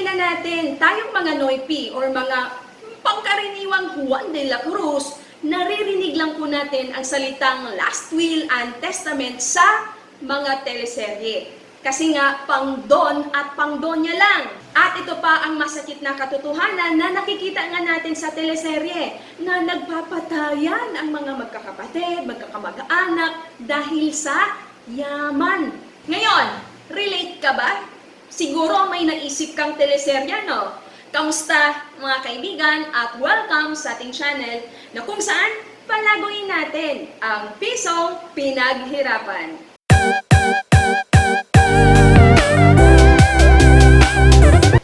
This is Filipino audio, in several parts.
tingnan natin, tayong mga Noipi or mga pangkaraniwang Juan de la Cruz, naririnig lang po natin ang salitang last will and testament sa mga teleserye. Kasi nga, pang-don at pang-donya lang. At ito pa ang masakit na katotohanan na nakikita nga natin sa teleserye na nagpapatayan ang mga magkakapatid, magkakamag-anak dahil sa yaman. Ngayon, relate ka ba? Siguro may naisip kang teleserye, no? Kamusta mga kaibigan at welcome sa ating channel na kung saan palaguin natin ang pisong pinaghirapan.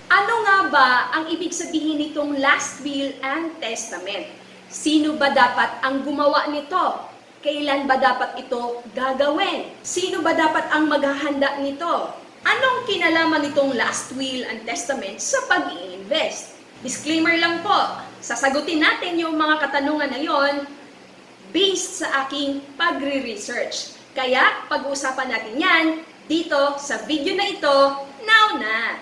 Ano nga ba ang ibig sabihin nitong last will and testament? Sino ba dapat ang gumawa nito? Kailan ba dapat ito gagawin? Sino ba dapat ang maghahanda nito? Anong kinalaman nitong last will and testament sa pag-i-invest? Disclaimer lang po, sasagutin natin yung mga katanungan na yon based sa aking pagre-research. Kaya pag-uusapan natin yan dito sa video na ito, now na!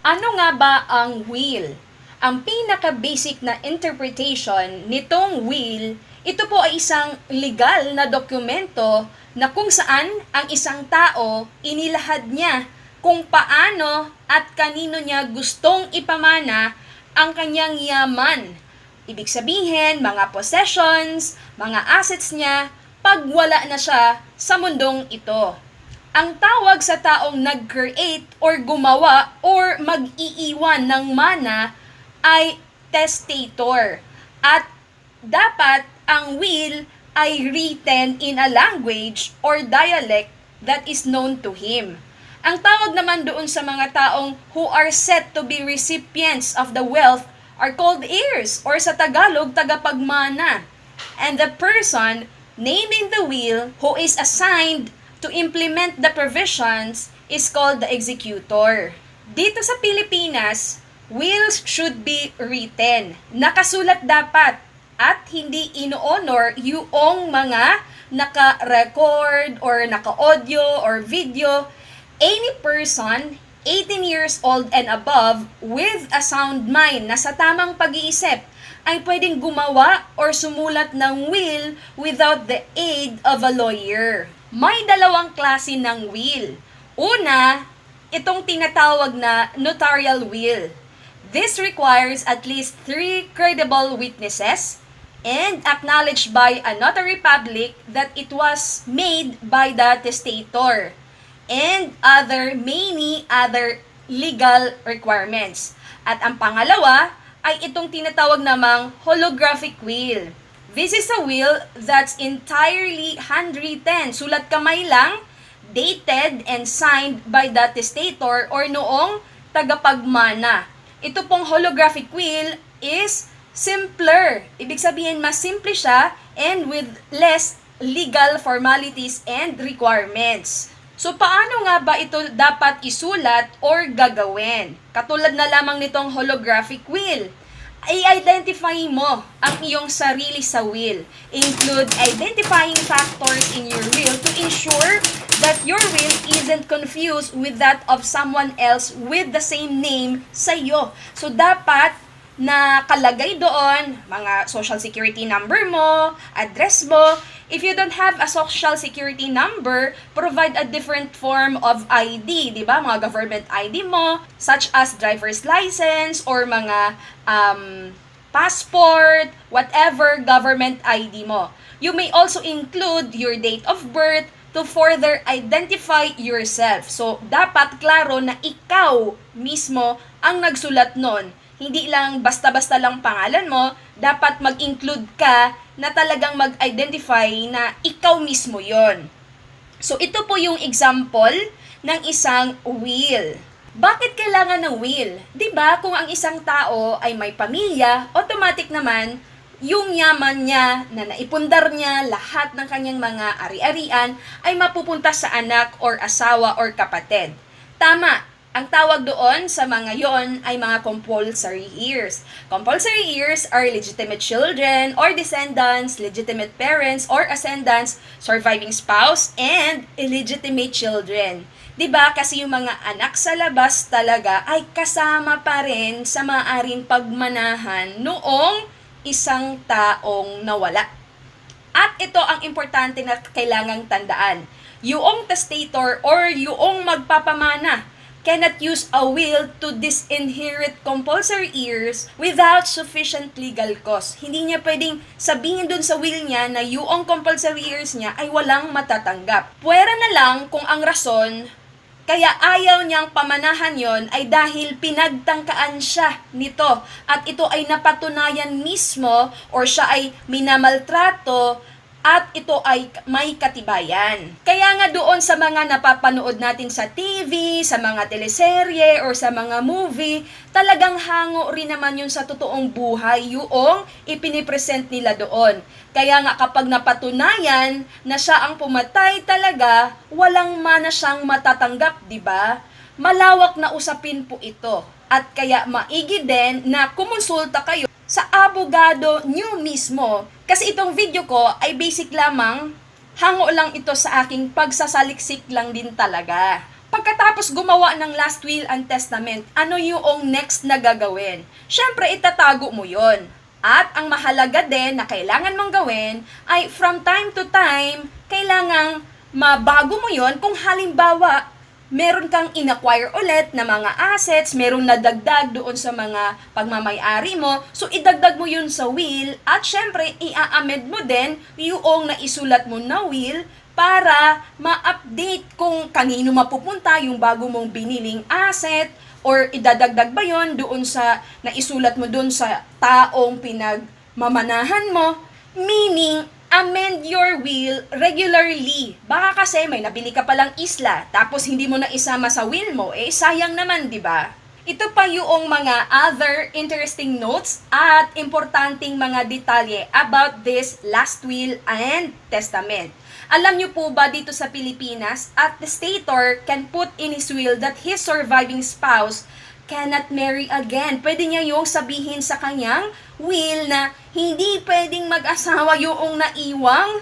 Ano nga ba ang will? Ang pinaka-basic na interpretation nitong will, ito po ay isang legal na dokumento na kung saan ang isang tao inilahad niya kung paano at kanino niya gustong ipamana ang kanyang yaman. Ibig sabihin, mga possessions, mga assets niya, pag wala na siya sa mundong ito. Ang tawag sa taong nag-create or gumawa or mag-iiwan ng mana ay testator. At dapat ang will ay written in a language or dialect that is known to him. Ang tawag naman doon sa mga taong who are said to be recipients of the wealth are called heirs or sa Tagalog, tagapagmana. And the person named in the will who is assigned to implement the provisions is called the executor. Dito sa Pilipinas, wills should be written. Nakasulat dapat at hindi ino-honor yung mga naka-record or naka-audio or video. Any person 18 years old and above with a sound mind na sa tamang pag-iisip ay pwedeng gumawa or sumulat ng will without the aid of a lawyer. May dalawang klase ng will. Una, itong tinatawag na notarial will. This requires at least 3 credible witnesses and acknowledged by a notary public that it was made by the testator and many other legal requirements. At ang pangalawa ay itong tinatawag namang holographic will. This is a will that's entirely handwritten, sulat kamay lang, dated and signed by the testator or noong tagapagmana. Ito pong holographic will is simpler. Ibig sabihin, mas simple siya and with less legal formalities and requirements. So, paano nga ba ito dapat isulat or gagawin? Katulad na lamang nitong holographic will. I-identify mo ang iyong sarili sa will. Include identifying factors in your will to ensure that your will isn't confused with that of someone else with the same name sa iyo. So, dapat nakalagay doon mga social security number mo, address mo. If you don't have a social security number, provide a different form of ID, di ba? Mga government ID mo, such as driver's license or mga passport, whatever government ID mo. You may also include your date of birth to further identify yourself. So, dapat klaro na ikaw mismo ang nagsulat nun. Hindi lang basta-basta lang pangalan mo, dapat mag-include ka na talagang mag-identify na ikaw mismo yon. So, ito po yung example ng isang will. Bakit kailangan ng will? 'Di ba kung ang isang tao ay may pamilya, automatic naman yung yaman niya na naipundar niya, lahat ng kanyang mga ari-arian ay mapupunta sa anak or asawa or kapatid. Tama, Ang tawag doon sa mga yon ay mga compulsory heirs. Compulsory heirs are legitimate children or descendants, legitimate parents or ascendants, surviving spouse, and illegitimate children. 'Di ba? Kasi yung mga anak sa labas talaga ay kasama pa rin sa maaaring pagmanahan noong isang taong nawala. At ito ang importante na kailangang tandaan. Yung testator or yung magpapamana cannot use a will to disinherit compulsory heirs without sufficient legal cause. Hindi niya pwedeng sabihin dun sa will niya na yung compulsory heirs niya ay walang matatanggap. Puwera na lang kung ang rason kaya ayaw niyang pamanahan yon ay dahil pinagtangkaan siya nito at ito ay napatunayan mismo or siya ay minamaltrato at ito ay may katibayan. Kaya nga doon sa mga napapanood natin sa TV, sa mga teleserye, or sa mga movie, talagang hango rin naman yun sa totoong buhay, yung ipinipresent nila doon. Kaya nga kapag napatunayan na siya ang pumatay talaga, walang mana siyang matatanggap, di ba? Malawak na usapin po ito. At kaya maigi din na kumonsulta kayo sa abogado nyo mismo. Kasi itong video ko ay basic lamang, hango lang ito sa aking pagsasaliksik lang din talaga. Pagkatapos gumawa ng last will and testament, ano yung next na gagawin? Siyempre, itatago mo yon. At ang mahalaga din na kailangan mong gawin ay from time to time, kailangang mabago mo yon kung halimbawa meron kang inacquire ulit na mga assets, meron nadagdag doon sa mga pagmamay-ari mo, so idagdag mo yun sa will at syempre i-amend mo din yung naisulat mo na will para ma-update kung kanino mapupunta yung bago mong biniling asset or idadagdag ba yun doon sa naisulat mo doon sa taong pinagmamanahan mo, meaning amend your will regularly. Baka kasi may nabili ka palang isla, tapos hindi mo na isama sa will mo, sayang naman, di ba? Ito pa yung mga other interesting notes at importanteng mga detalye about this last will and testament. Alam niyo po ba dito sa Pilipinas, at the testator can put in his will that his surviving spouse cannot marry again. Pwede niya yung sabihin sa kanyang will na hindi pwedeng mag-asawa yung naiwang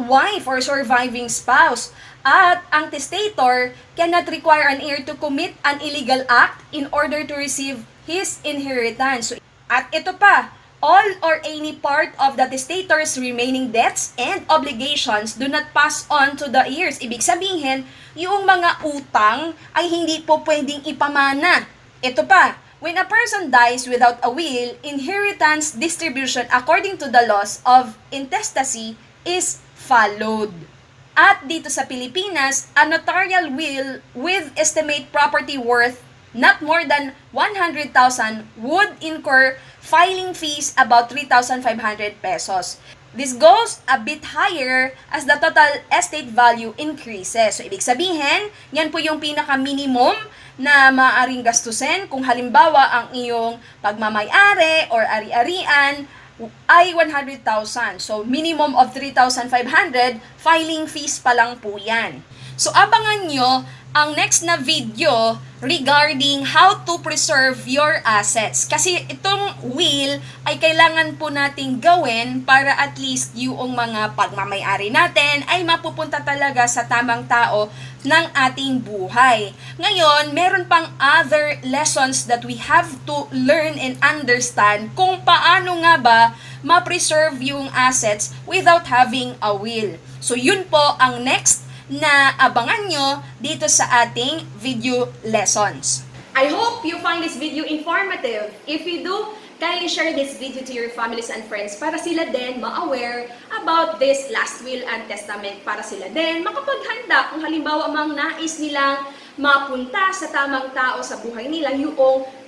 wife or surviving spouse. At ang testator cannot require an heir to commit an illegal act in order to receive his inheritance. At ito pa, all or any part of the testator's remaining debts and obligations do not pass on to the heirs. Ibig sabihin, yung mga utang ay hindi po pwedeng ipamana. Ito pa, when a person dies without a will, inheritance distribution according to the laws of intestacy is followed. At dito sa Pilipinas, a notarial will with estimate property worth not more than 100,000 would incur filing fees about 3,500 pesos. This goes a bit higher as the total estate value increases. So, ibig sabihin, yan po yung pinaka-minimum na maaaring gastusin kung halimbawa ang iyong pagmamay-ari or ari-arian ay 100,000. So, minimum of 3,500, filing fees pa lang po yan. So, abangan nyo ang next na video regarding how to preserve your assets. Kasi itong will ay kailangan po nating gawin para at least yung mga pagmamay-ari natin ay mapupunta talaga sa tamang tao ng ating buhay. Ngayon, meron pang other lessons that we have to learn and understand kung paano nga ba ma-preserve yung assets without having a will. So, yun po ang next na abangan nyo dito sa ating video lessons. I hope you find this video informative. If you do, kindly share this video to your families and friends para sila din ma-aware about this last will and testament, para sila din makapaghanda kung halimbawa mang nais nilang mapunta sa tamang tao sa buhay nila yung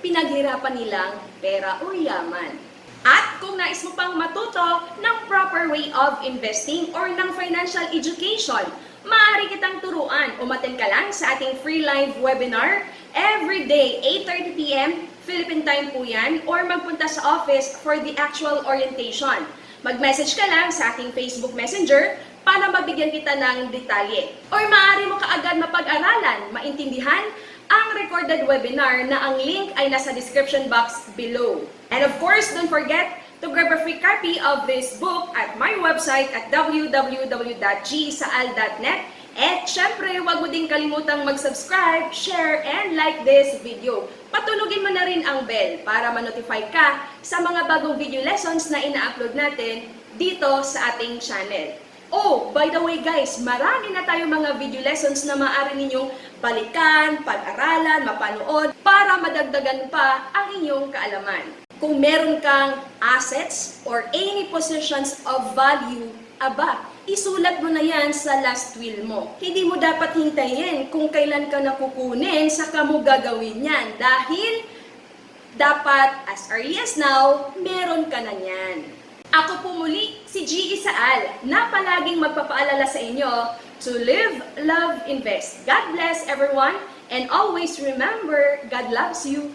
pinaghirapan nilang pera o yaman. At kung nais mo pang matuto ng proper way of investing or ng financial education, maaari kitang turuan. Umattend ka lang sa ating free live webinar every day, 8:30 p.m. Philippine time po yan, or magpunta sa office for the actual orientation. Mag-message ka lang sa ating Facebook Messenger para mabigyan kita ng detalye. Or maaari mo kaagad mapag-aralan, maintindihan ang recorded webinar na ang link ay nasa description box below. And of course, don't forget to grab a free copy of this book at my website at www.gsaal.net. At syempre, huwag mo din kalimutang mag-subscribe, share, and like this video. Patulugin mo na rin ang bell para ma-notify ka sa mga bagong video lessons na ina-upload natin dito sa ating channel. Oh, by the way guys, marami na tayong mga video lessons na maaari ninyong balikan, pag-aralan, mapanood para madagdagan pa ang inyong kaalaman. Kung meron kang assets or any positions of value, aba, isulat mo na yan sa last will mo. Hindi mo dapat hintayin kung kailan ka nakukunin saka mo gagawin yan dahil dapat as early as now, meron ka na yan. Ako po muli, si G. Isaal, na palaging magpapaalala sa inyo to live, love, invest. God bless everyone, and always remember, God loves you.